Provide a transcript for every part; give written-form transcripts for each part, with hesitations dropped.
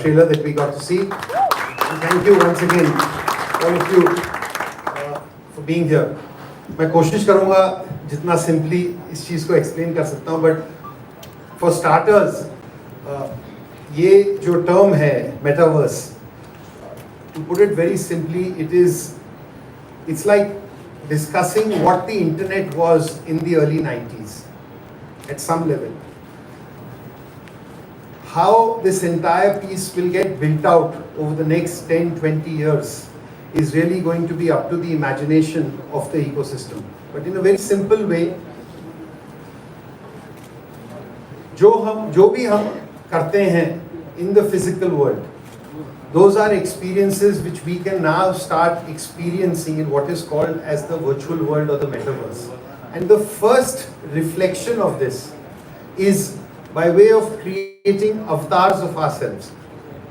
trailer that we got to see. And thank you once again, all of you, for being here. मैं कोशिश करूँगा जितना simply इस चीज़ को explain कर सकता हूँ, but for starters, ये जो term है metaverse, to put it very simply, it's like discussing what the internet was in the early 90s at some level. How this entire piece will get built out over the next 10-20 years is really going to be up to the imagination of the ecosystem. But in a very simple way, जो भी हम करते हैं in the physical world, those are experiences which we can now start experiencing in what is called as the virtual world or the metaverse. And the first reflection of this is by way of creating avatars of ourselves.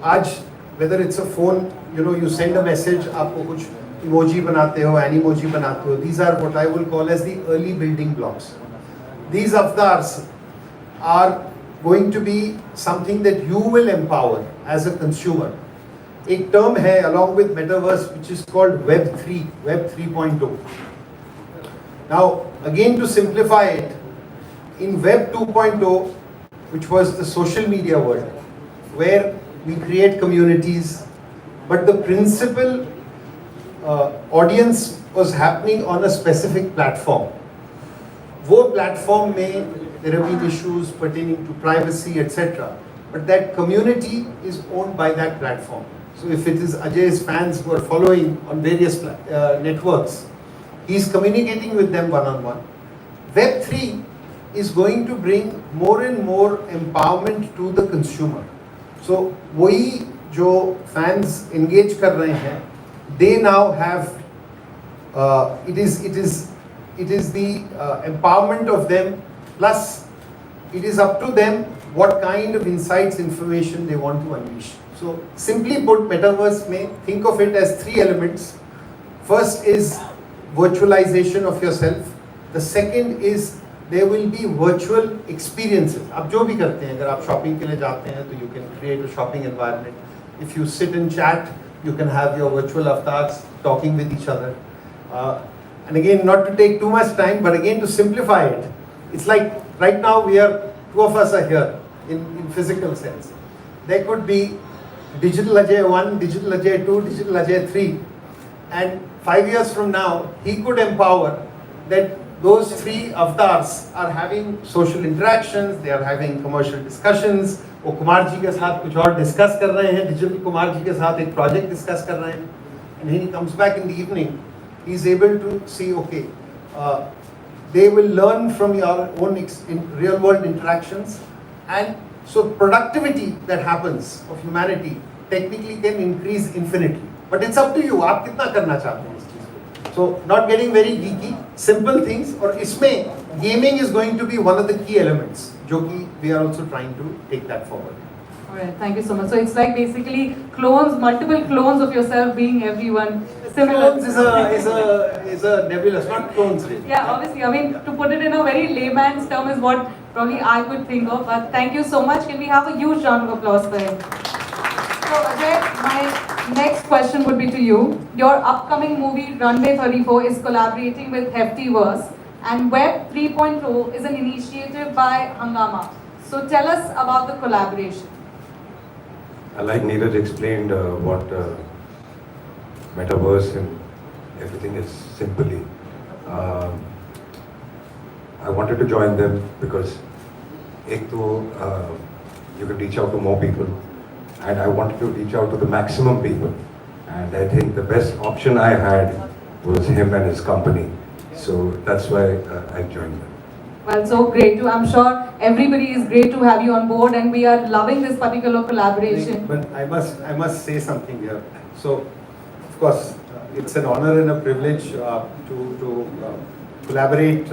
आज whether it's a phone, you send a message, आपको कुछ emoji बनाते हो, animoji बनाते हो. These are what I will call as the early building blocks. These avatars are going to be something that you will empower as a consumer. एक term है along with metaverse which is called Web 3, Web 3.0. Now again, to simplify it, in Web 2.0, which was the social media world, where we create communities, but the principal audience was happening on a specific platform. वो platform में there have been issues pertaining to privacy, etc. But that community is owned by that platform. So if it is Ajay's fans who are following on various networks, he's communicating with them one-on-one. Web 3 is going to bring more and more empowerment to the consumer. So वही जो fans engage कर रहे हैं, they now have it is the empowerment of them, plus it is up to them what kind of insights, information they want to unleash. So simply put, metaverse में think of it as three elements. First is virtualization of yourself. The second is there will be virtual experiences. आप जो भी करते हैं, अगर आप shopping के लिए जाते हैं तो you can create a shopping environment. If you sit and chat, you can have your virtual avatars talking with each other. And again, not to take too much time, but again to simplify it, it's like right now two of us are here in physical sense. There could be Digital Ajay 1, Digital Ajay 2, Digital Ajay 3, and 5 years from now, he could empower that those three avatars are having social interactions, they are having commercial discussions. वो कुमार जी के साथ कुछ और discuss कर रहे हैं, digital Kumar ji के साथ एक प्रोजेक्ट डिस्कस कर रहे हैं, and he comes back in the evening, he is able to see, okay, they will learn from your own real world interactions, and so productivity that happens of humanity technically can increase infinitely. But it's up to you, आप कितना करना चाहते हैं इस चीज़ को. So not getting very geeky, simple things, और इसमें gaming is going to be one of the key elements, जो कि we are also trying to take that forward. Alright, thank you so much. So it's like basically clones, multiple clones of yourself being everyone. Similar. Clones is a nebulous, not clones really. Yeah, obviously. I mean, to put it in a very layman's term is what probably I could think of. But thank you so much. Can we have a huge round of applause for him? So Ajay, my next question would be to you. Your upcoming movie Runway 34 is collaborating with Heftyverse, and Web 3.0 is an initiative by Hungama. So tell us about the collaboration. Like Neeraj explained what metaverse and everything is simply. I wanted to join them because एक तो you can reach out to more people, and I wanted to reach out to the maximum people, and I think the best option I had was him and his company, so that's why I joined them. Well, so great too. I'm sure everybody is great to have you on board, and we are loving this particular collaboration. But I must say something here. So, of course, it's an honor and a privilege to collaborate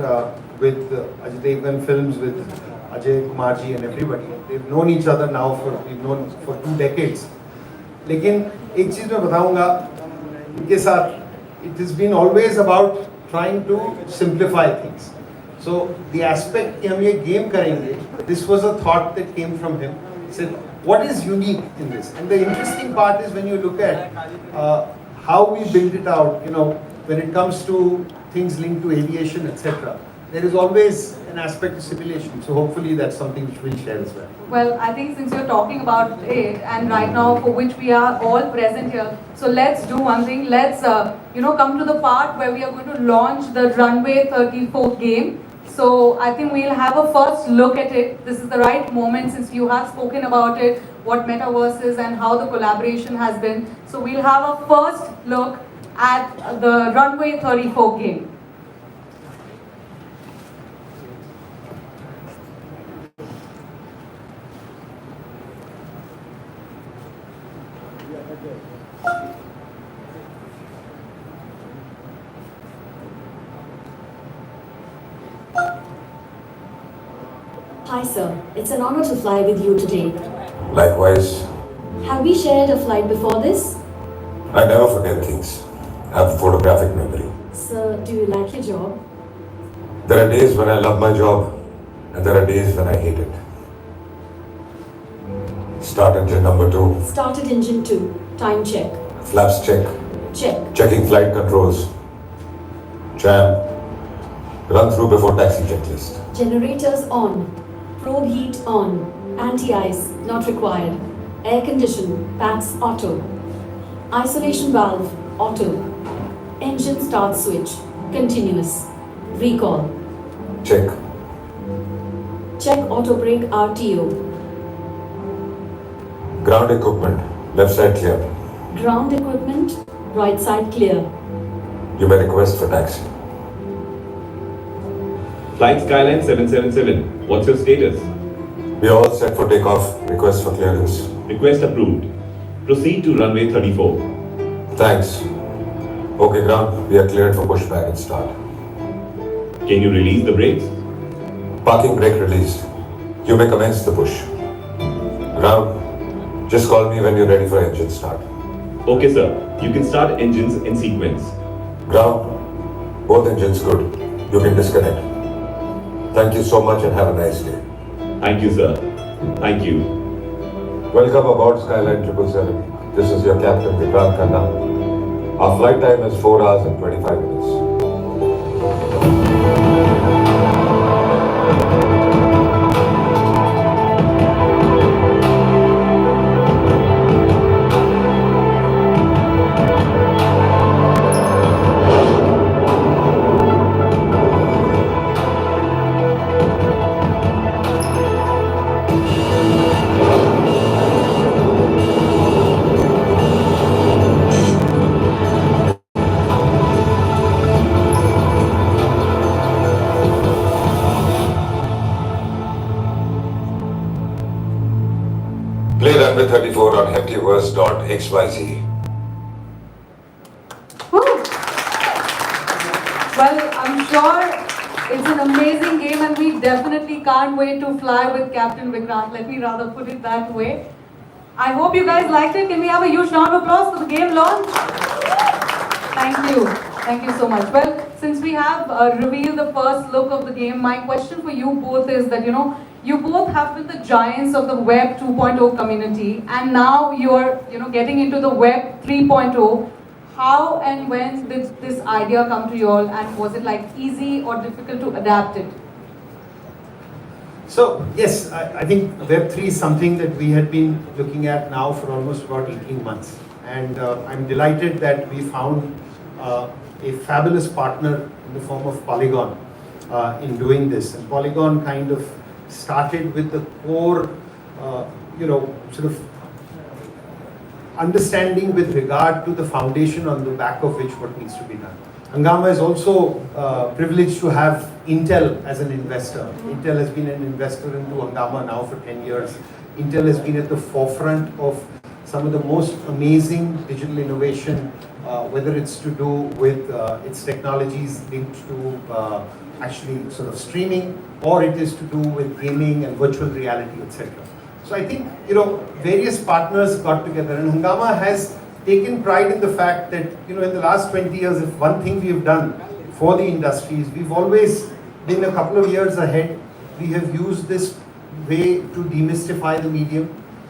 with Ajay Devgan Films, with Ajay Kumar ji and everybody. They've known each other now we've known for 2 decades. लेकिन एक चीज़ मैं बताऊंगा इनके साथ, it has been always about trying to simplify things. So the aspect कि हम ये game करेंगे, this was a thought that came from him. He said, what is unique in this? And the interesting part is when you look at how we build it out, when it comes to things linked to aviation, etc., there is always an aspect of simulation. So hopefully that's something which we'll share as well. Well, I think since you're talking about it, and right now for which we are all present here, so let's do one thing. Let's, come to the part where we are going to launch the Runway 34 game. So I think we'll have a first look at it. This is the right moment since you have spoken about it, what Metaverse is and how the collaboration has been. So we'll have a first look at the Runway 34 game. Hi sir, it's an honor to fly with you today. Likewise, Have we shared a flight before this? I never forget things. I have a photographic memory. Sir, do you like your job? There are days when I love my job, and there are days when I hate it. Start engine number 2. Started engine 2. Time check. Flaps check. Check. Checking flight controls. Jam. Run through before taxi checklist. Generators on. Probe heat on. Anti-ice not required. Air condition. Packs auto. Isolation valve auto. Engine start switch. Continuous. Recall. Check. Check auto brake RTO. Ground equipment. Left side clear. Ground equipment. Right side clear. You may request for taxi. Flight Skyline 777. What's your status? We are all set for takeoff. Request for clearance. Request approved. Proceed to runway 34. Thanks. Okay, ground. We are cleared for pushback and start. Can you release the brakes? Parking brake released. You may commence the push. Ground. Just call me when you're ready for engine start. Okay, sir. You can start engines in sequence. Ground. Both engines good. You can disconnect. Thank you so much and have a nice day. Thank you, sir. Thank you. Welcome aboard Skyline 777. This is your captain Vikrant Khanna. Our flight time is 4 hours and 25 minutes. Play runway 34 on heftyverse.xyz. Woo! Well, I'm sure it's an amazing game and we definitely can't wait to fly with Captain Vikrant. Let me rather put it that way. I hope you guys liked it. Can we have a huge round of applause for the game launch? Thank you. Thank you so much. Well, since we have revealed the first look of the game, my question for you both is that, you both have been the giants of the Web 2.0 community and now you're, getting into the Web 3.0. How and when did this idea come to you all and was it like easy or difficult to adapt it? So yes, I think Web3 is something that we had been looking at now for almost about 18 months. And I'm delighted that we found a fabulous partner in the form of Polygon in doing this. And Polygon kind of started with the core, sort of understanding with regard to the foundation on the back of which what needs to be done. Hungama is also privileged to have Intel as an investor. Intel has been an investor into Hungama now for 10 years. Intel has been at the forefront of some of the most amazing digital innovation, whether it's to do with its technologies linked to actually sort of streaming, or it is to do with gaming and virtual reality, etc. So I think, various partners got together and Hungama has taken pride in the fact that, in the last 20 years, if one thing we have done for the industry is we've always been a couple of years ahead. We have used this way to demystify the medium.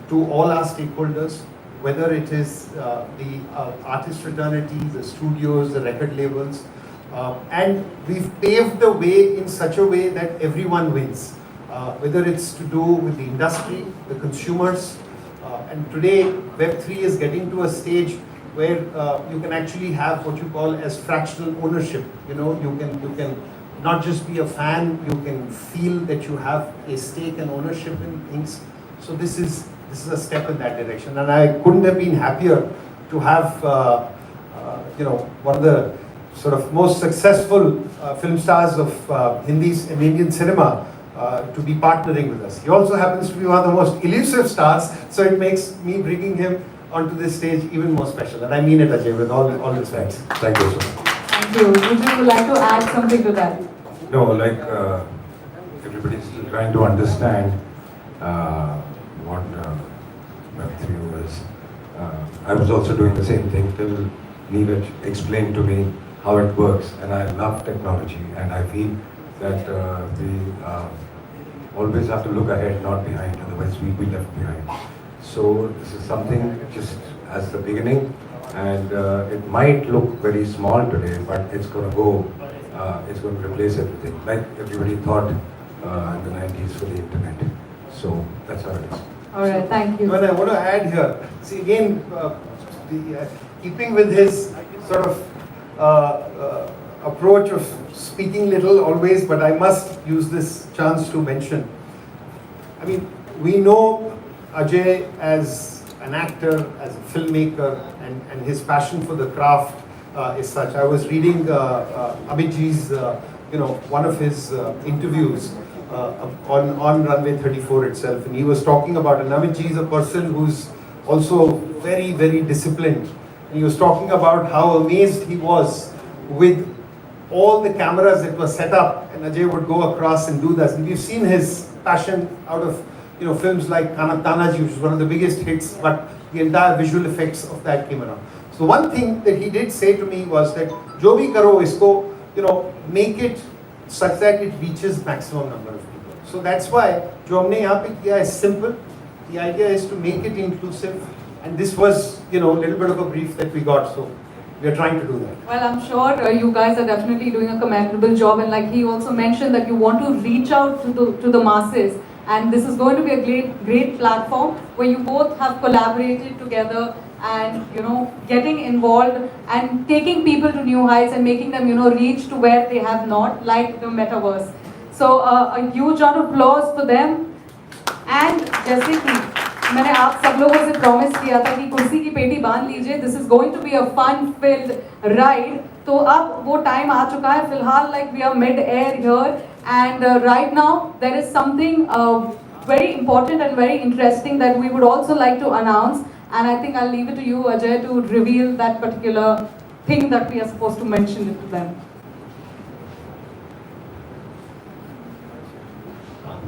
to all our stakeholders, whether it is the artist fraternity, the studios, the record labels, and we've paved the way in such a way that everyone wins, whether it's to do with the industry, the consumers, and today Web3 is getting to a stage where you can actually have what you call as fractional ownership. You know, you can not just be a fan, you can feel that you have a stake and ownership in things. So this is a step in that direction, and I couldn't have been happier to have one of the sort of most successful film stars of Hindi and Indian cinema to be partnering with us. He also happens to be one of the most elusive stars, so it makes me bringing him onto this stage even more special. And I mean it, Ajay, with all respect. Thank you so much. Thank you. Would you like to add something to that? No, like everybody's still trying to understand what Web3 was. I was also doing the same thing till Neeraj explained to me how it works, and I love technology, and I feel that we always have to look ahead, not behind, otherwise we'll be left behind. So this is something just as the beginning, and it might look very small today, but it's going to go, it's going to replace everything, like everybody thought in the 90s for the internet. So that's how it is. All right, thank you. But I want to add here, see again, keeping with his sort of approach of speaking little always, but I must use this chance to mention. I mean, we know Ajay as an actor, as a filmmaker, and his passion for the craft is such. I was reading Abhijit's, one of his interviews on Runway 34 itself, and he was talking about, and Abhijit is a person who's also very, very disciplined. And he was talking about how amazed he was with all the cameras that were set up, and Ajay would go across and do this. And we've seen his passion out of films like Tanaji, which is one of the biggest hits, but the entire visual effects of that came around. So one thing that he did say to me was that jo bhi karo isko, make it such that it reaches maximum number of people. So that's why jo humne yahan pe kiya is simple. The idea is to make it inclusive, and this was a little bit of a brief that we got. So we are trying to do that. Well, I'm sure you guys are definitely doing a commendable job, and like he also mentioned that you want to reach out to the masses, and this is going to be a great platform where you both have collaborated together and getting involved and taking people to new heights and making them reach to where they have not, like the metaverse. So a huge round of applause for them. And जैसे कि मैंने आप सब लोगों से promise किया था कि कुर्सी की पेटी बांध लीजिए, this is going to be a fun filled ride. तो अब वो टाइम आ चुका है फिलहाल, like we are mid air here, and right now there is something very important and very interesting that we would also like to announce, and I think I'll leave it to you, Ajay, to reveal that particular thing that we are supposed to mention it to them.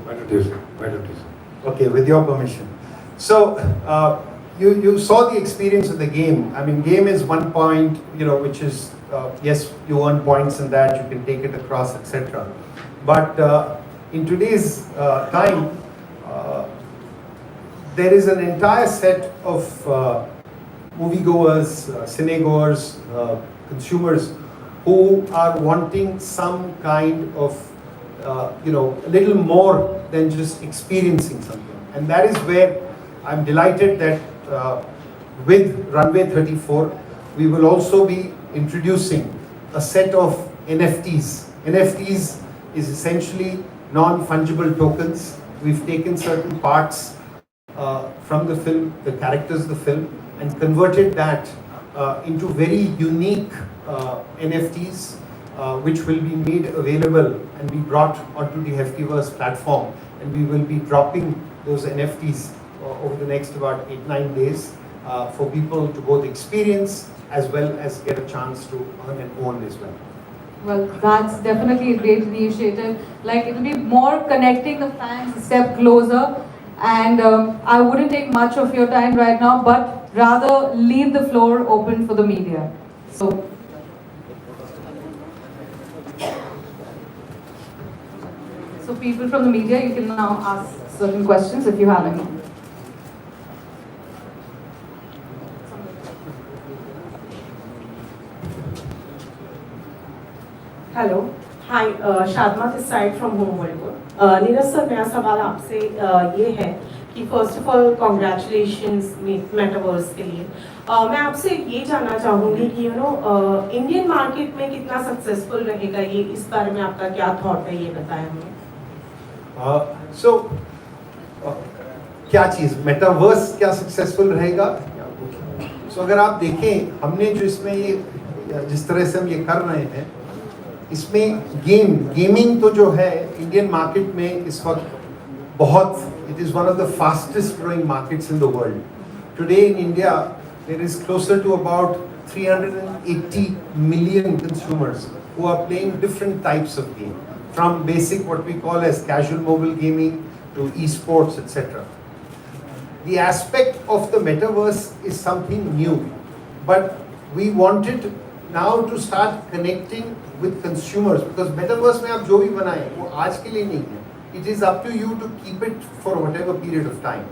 Why don't you? Okay, with your permission. So, you saw the experience of the game. I mean, game is one point, which is, yes, you earn points in that, you can take it across, etc. But in today's time, there is an entire set of moviegoers, cinegoers, consumers who are wanting some kind of a little more than just experiencing something. And that is where I'm delighted that with Runway 34, we will also be introducing a set of NFTs. NFTs is essentially non-fungible tokens. We've taken certain parts from the film, the characters of the film, and converted that into very unique NFTs, which will be made available and be brought onto the Heftyverse platform, and we will be dropping those NFTs over the next about 8-9 days for people to both experience as well as get a chance to earn and own as well. Well, that's definitely a great initiative. Like, it will be more connecting the fans a step closer, and I wouldn't take much of your time right now, but rather leave the floor open for the media. So people from the media, you can now ask certain questions if you have any. Hello hi Shadma this side from home Bollywood Neeraj sir मेरा सवाल आपसे ये है कि first of all congratulations metaverse के लिए मैं आपसे ये जानना चाहूँगी कि इंडियन मार्केट में कितना सक्सेसफुल रहेगा ये, इस बारे में आपका क्या थॉट है, ये बताएं हमें। क्या चीज़ मेटावर्स क्या सक्सेसफुल रहेगा? अगर आप देखें हमने जो इसमें ये जिस तरह से हम ये कर रहे हैं, इसमें गेमिंग तो जो है इंडियन मार्केट में इस वक्त बहुत, it is one of the fastest growing markets in the world. Today in India there is closer to about 380 million consumers who are playing different types of game, from basic what we call as casual mobile gaming to esports, etc. The aspect of the metaverse is something new, but we wanted now to start connecting with consumers, because metaverse में आप जो भी बनाएं वो आज के लिए नहीं है. It is up to you to keep it for whatever period of time.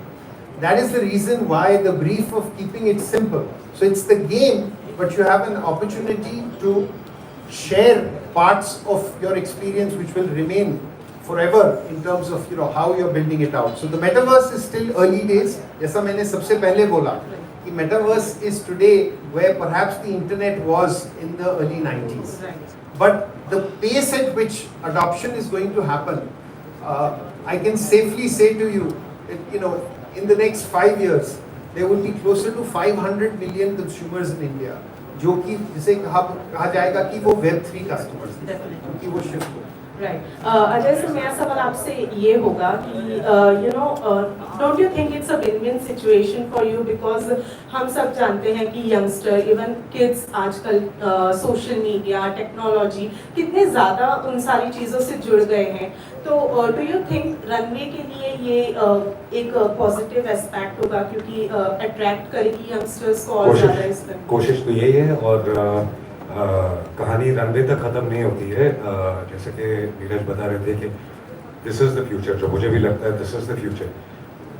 That is the reason why the brief of keeping it simple. So it's the game, but you have an opportunity to share parts of your experience which will remain forever in terms of how you're building it out. So the metaverse is still early days. जैसा मैंने सबसे पहले बोला कि metaverse is today where perhaps the internet was in the early 90s. But the pace at which adoption is going to happen, I can safely say to you that in the next 5 years, there will be closer to 500 million consumers in India, जो कि जिसे कहा जाएगा कि वो Web3 customers हैं, क्योंकि वो शिफ्ट हो. राइट अजय सर, मेरा सवाल आपसे ये होगा कि don't you think it's a win win situation for you, because हम सब जानते हैं कि यंगस्टर, इवन किड्स आजकल सोशल मीडिया, टेक्नोलॉजी, कितने ज़्यादा उन सारी चीज़ों से जुड़ गए हैं. तो डू यू थिंक रनवे के लिए ये एक पॉजिटिव एस्पेक्ट होगा, क्योंकि अट्रैक्ट करेगी यंगस्टर्स को और ज़्यादा इस पर? कोशिश तो यही है, और कहानी रनवे तक ख़त्म नहीं होती है. जैसे कि नीरज बता रहे थे कि दिस इज़ द फ्यूचर, जो मुझे भी लगता है दिस इज़ द फ्यूचर.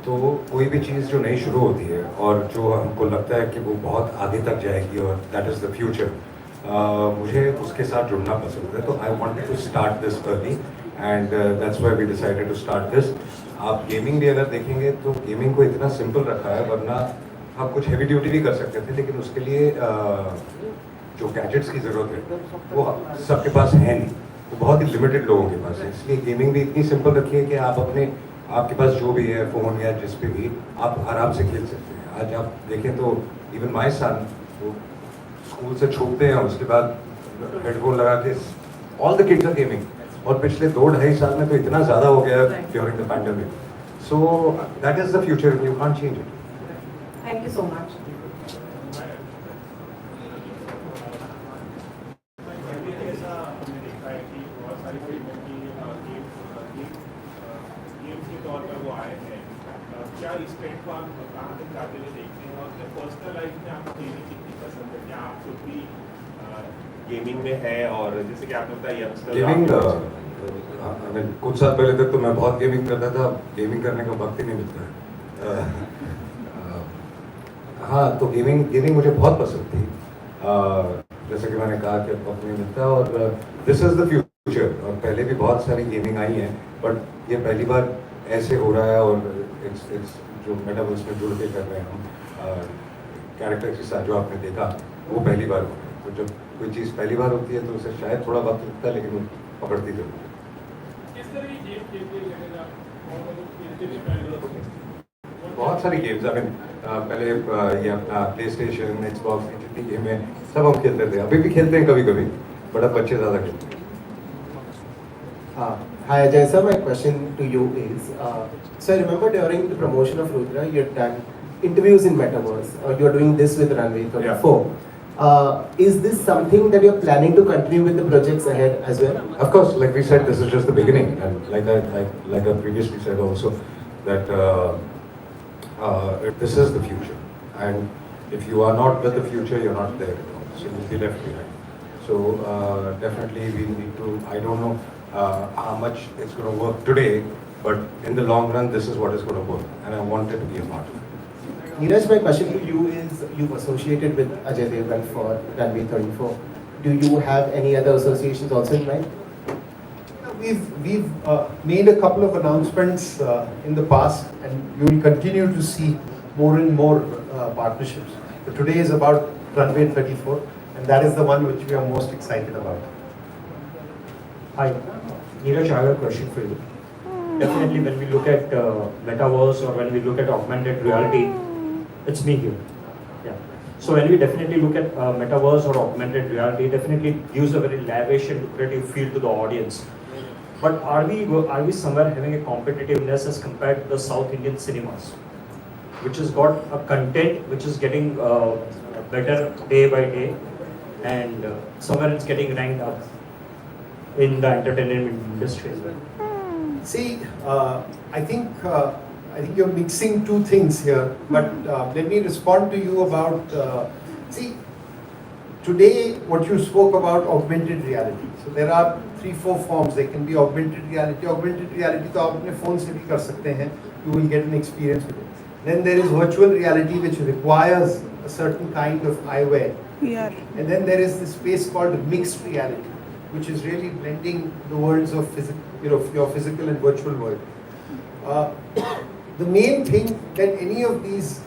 तो कोई भी चीज़ जो नई शुरू होती है और जो हमको लगता है कि वो बहुत आगे तक जाएगी और दैट इज़ द फ्यूचर, मुझे उसके साथ जुड़ना पसंद है. तो I wanted to start this early and that's why we decided to start this. आप गेमिंग भी अगर देखेंगे तो गेमिंग को इतना सिंपल रखा है, वरना आप कुछ हैवी ड्यूटी भी कर सकते थे, लेकिन उसके लिए जो गैजेट्स की ज़रूरत है वो सबके पास है नहीं, वो बहुत ही लिमिटेड लोगों के पास है. इसलिए गेमिंग भी इतनी सिंपल रखी है कि आपके पास जो भी है फ़ोन या जिस पे भी आप आराम से खेल सकते हैं. आज आप देखें तो इवन माय सन, वो स्कूल से छूटते हैं, उसके बाद हेडफोन लगा के all the kids are gaming. और पिछले 2-2.5 साल में तो इतना ज़्यादा हो गया during the pandemic. So that is the future, you can't change it. Thank you so much. क्या इस ट्रेंड को आप कहाँ तक जाते हुए देखते हैं, और अपने पर्सनल लाइफ में आपको गेमिंग कितनी पसंद है? क्या आप खुद भी गेमिंग में है, और जैसे कि आपने बताया यंगस्टर गेमिंग, कुछ साल पहले तक तो मैं बहुत गेमिंग करता था. गेमिंग करने का वक्त ही नहीं मिलता है. हाँ, तो गेमिंग मुझे बहुत पसंद थी. जैसे कि मैंने कहा कि वक्त नहीं मिलता, और दिस इज़ द फ्यूचर. और पहले भी बहुत सारी गेमिंग आई हैं, बट ये पहली बार ऐसे हो रहा है, और इट्स जो मेटावर्स में जुड़ के कर रहे हैं हम कैरेक्टर के साथ, जो आपने देखा वो पहली बार हो रहा है. तो जब कोई चीज़ पहली बार होती है तो उसे शायद थोड़ा वक्त लगता है, लेकिन वो पकड़ती जरूर है. बहुत सारी गेम्स, आई मीन पहले ये अपना प्ले स्टेशन, एक्सबॉक्स की जितनी गेम है सब हम खेलते थे. अभी भी खेलते हैं कभी कभी, बट अब बच्चे ज़्यादा खेलते हैं. Hi Ajay sir, my question to you is, so I remember during the promotion of Rudra, you had done interviews in Metaverse. You are doing this with Runway 34. Is this something that you are planning to continue with the projects ahead as well? Of course, like we said, this is just the beginning, and like I previously said also, that this is the future, and if you are not with the future, you're not there at all. So you'll be left behind. So definitely we need to. I don't know how much it's going to work today, but in the long run, this is what is going to work, and I wanted to be a part of it. Neeraj, my question to you is, you've associated with Ajay Devgan for Runway 34. do you have any other associations also in mind? We've made a couple of announcements in the past, and you will continue to see more and more partnerships. But today is about Runway 34, and that is the one which we are most excited about. Hi, Neeraj, I have a question for you. Definitely, when we look at metaverse or when we look at augmented reality, it's me here. Yeah. So when we definitely look at metaverse or augmented reality, definitely it gives a very lavish and lucrative feel to the audience. But are we somewhere having a competitiveness as compared to the South Indian cinemas, which has got a content which is getting better day by day, and somewhere it's getting ranked up in the entertainment industry as well? See, I think you're mixing two things here, but let me respond to you about, see, today what you spoke about augmented reality. So there are 3-4 forms. There can be augmented reality. Augmented reality तो आप अपने phone से भी कर सकते हैं. You will get an experience with it. Then there is virtual reality, which requires a certain kind of eyewear. Yeah. And then there is this space called mixed reality, which is really blending the worlds of your physical and virtual world. The main thing that any of these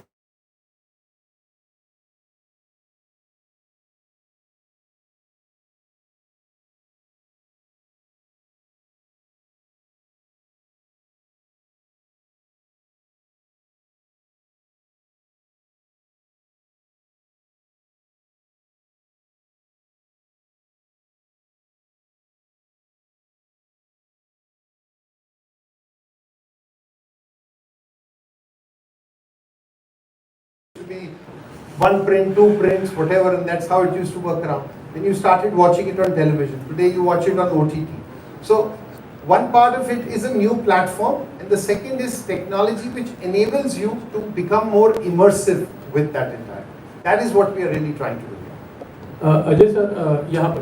be one print, two prints, whatever, and that's how it used to work around. Then you started watching it on television. Today you watch it on OTT. So one part of it is a new platform, and the second is technology which enables you to become more immersive with that entire. That is what we are really trying to do. Ajay sir, यहाँ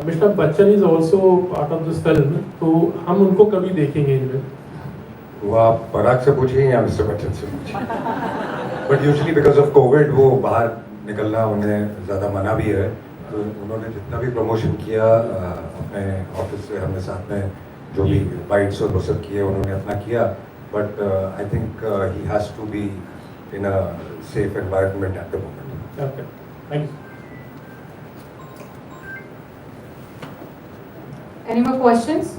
Mr. Bachchan is also part of this film, तो हम उनको कभी देखेंगे इनमें? वो आप पराग से पूछिए या मिस्टर बच्चन से पूछिए. But usually because of Covid वो बाहर निकलना उन्हें ज़्यादा मना भी है, तो उन्होंने जितना भी प्रमोशन किया अपने ऑफिस से हमने साथ में जो भी बाइट्स और वो सब किए उन्होंने अपना किया, but I think he has to be in a safe environment at the moment. Okay, thank you. Any more questions?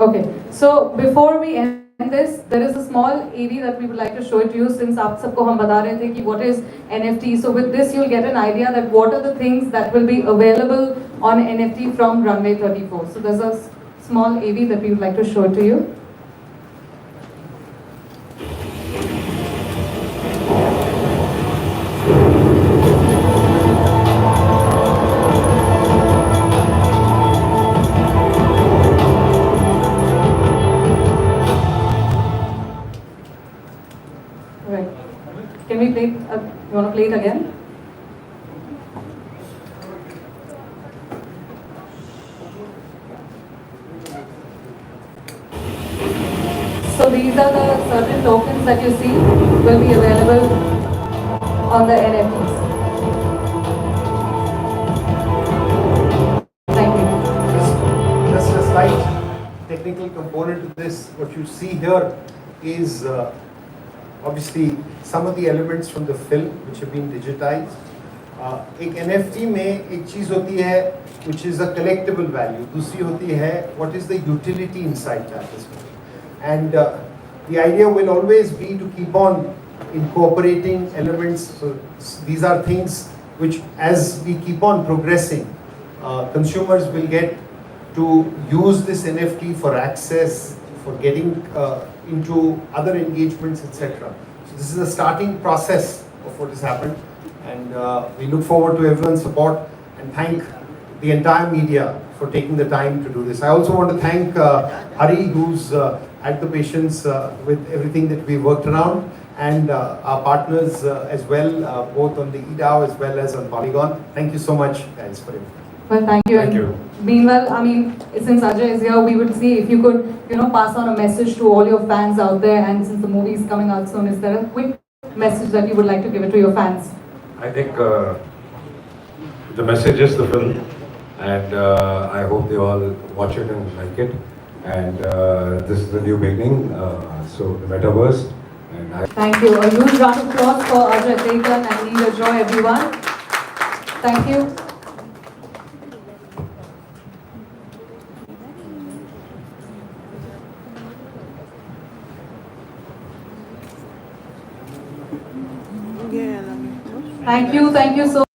Okay, so before we end this, there is a small AV that we would like to show it to you, since आप सबको हम बता रहे थे कि what is NFT. So with this you'll get an idea that what are the things that will be available on NFT from Runway 34. So there's a small AV that we would like to show it to you. Right. Can we play it? You want to play it again? So these are the certain tokens that you see will be available on the NFTs. Thank you. Just a slight technical component to this. What you see here is obviously some of the elements from the film which have been digitized. एक NFT में एक चीज़ होती है which is a collectible value. दूसरी होती है what is the utility inside that as well. And the idea will always be to keep on incorporating elements. So these are things which, as we keep on progressing, consumers will get to use this NFT for access, for getting into other engagements, etc. So this is a starting process of what has happened, and we look forward to everyone's support and thank the entire media for taking the time to do this. I also want to thank Hari, who's had the patience with everything that we worked around, and our partners as well, both on the EDAO as well as on Polygon. Thank you so much, guys, for everything. Well, thank you. Thank you. Meanwhile, I mean, since Ajay is here, we would see if you could, pass on a message to all your fans out there. And since the movie is coming out soon, is there a quick message that you would like to give it to your fans? I think the message is the film, and I hope they all watch it and like it. And this is the new beginning, so the metaverse. And I Thank you. A huge round of applause for Ajay Devgan and Neeraj Joy, everyone. Thank you. Thank you so